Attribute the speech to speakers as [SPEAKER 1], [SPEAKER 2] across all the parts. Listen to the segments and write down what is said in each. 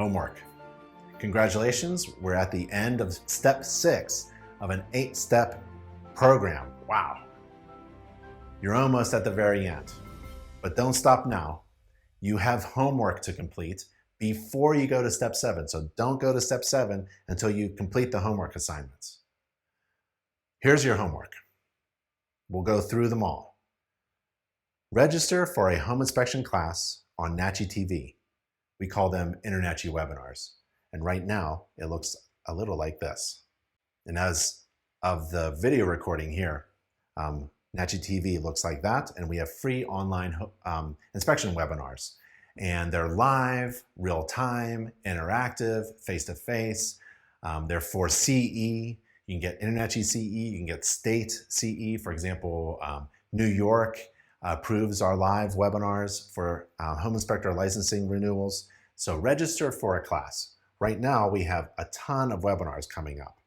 [SPEAKER 1] Homework. Congratulations, we're at the end of step 6 of an 8-step program. Wow. You're almost at the very end, but don't stop now. You have homework to complete before you go to step 7. So don't go to step 7 until you complete the homework assignments. Here's your homework. We'll go through them all. Register for a home inspection class on Natchez TV. We call them InterNatchez webinars. And right now, it looks a little like this. And as of the video recording here, Natchez TV looks like that. And we have free online inspection webinars. And they're live, real-time, interactive, face-to-face. They're for CE. You can get InterNatchez CE, you can get state CE. For example, New York approves our live webinars for home inspector licensing renewals. So register for a class. Right now, we have a ton of webinars coming up.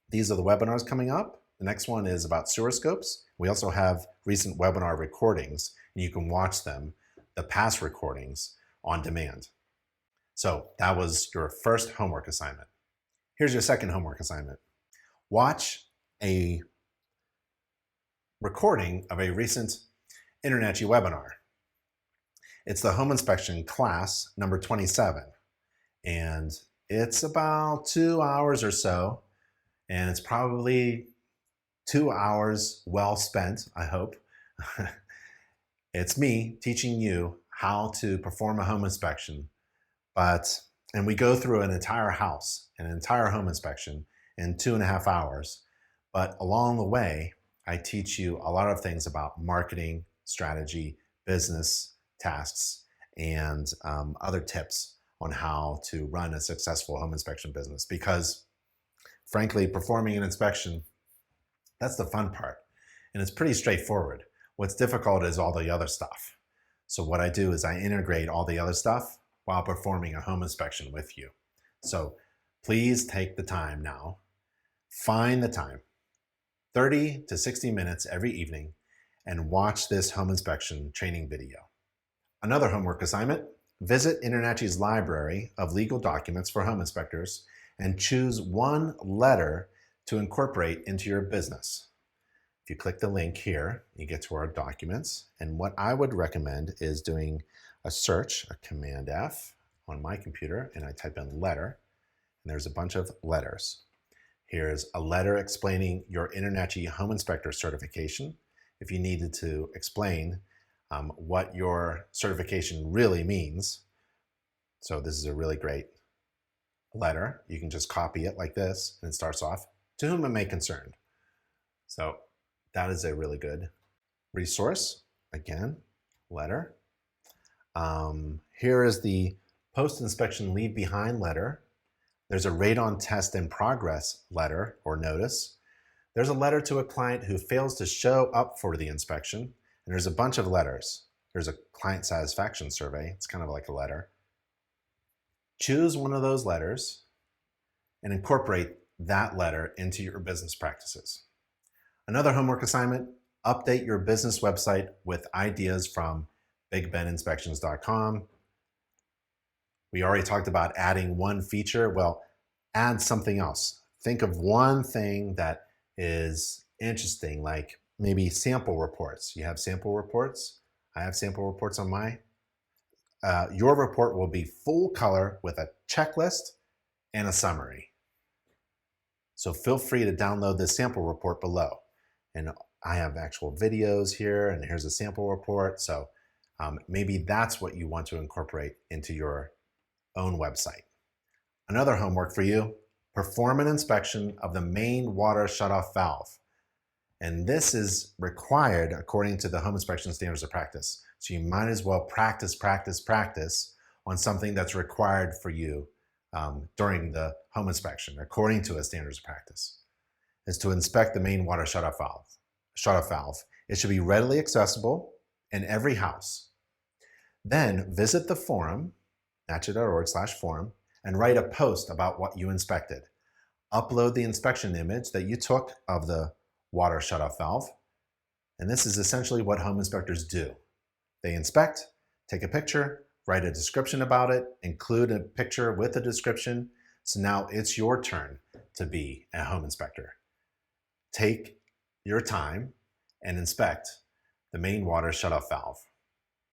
[SPEAKER 1] These are the webinars coming up. The next one is about sewer scopes. We also have recent webinar recordings, and you can watch them, the past recordings, on demand. So that was your first homework assignment. Here's your second homework assignment. Watch a recording of a recent InterNatchez webinar. It's the home inspection class number 27. And it's about 2 hours or so. And it's probably 2 hours well spent, I hope. It's me teaching you how to perform a home inspection. And we go through an entire house, an entire home inspection in 2.5 hours. But along the way, I teach you a lot of things about marketing, strategy, business tasks, and other tips on how to run a successful home inspection business. Because frankly, performing an inspection, that's the fun part. And it's pretty straightforward. What's difficult is all the other stuff. So what I do is I integrate all the other stuff while performing a home inspection with you. So please take the time now, find the time, 30 to 60 minutes every evening, and watch this home inspection training video. Another homework assignment, visit InterNatchez's library of legal documents for home inspectors and choose one letter to incorporate into your business. If you click the link here, you get to our documents. And what I would recommend is doing a search, a Command F on my computer, and I type in letter, and there's a bunch of letters. Here's a letter explaining your InterNatchez home inspector certification. If you needed to explain what your certification really means. So this is a really great letter. You can just copy it like this, and it starts off, to whom it may concern. So that is a really good resource. Again, letter. Here is the post-inspection leave behind letter. There's a radon test in progress letter or notice. There's a letter to a client who fails to show up for the inspection. And there's a bunch of letters. There's a client satisfaction survey. It's kind of like a letter. Choose one of those letters and incorporate that letter into your business practices. Another homework assignment, update your business website with ideas from BigBenInspections.com. We already talked about adding one feature. Well, add something else. Think of one thing that is interesting, like maybe sample reports. You have sample reports. I have sample reports on my. Your report will be full color with a checklist and a summary. So feel free to download this sample report below. And I have actual videos here, and here's a sample report. So maybe that's what you want to incorporate into your own website. Another homework for you, perform an inspection of the main water shutoff valve. And this is required according to the home inspection standards of practice. So you might as well practice on something that's required for you during the home inspection, according to a standards of practice, is to inspect the main water shutoff valve. It should be readily accessible in every house. Then visit the forum, natchez.org/forum, and write a post about what you inspected. Upload the inspection image that you took of the water shutoff valve. And this is essentially what home inspectors do. They inspect, take a picture, write a description about it, include a picture with a description. So now it's your turn to be a home inspector. Take your time and inspect the main water shutoff valve.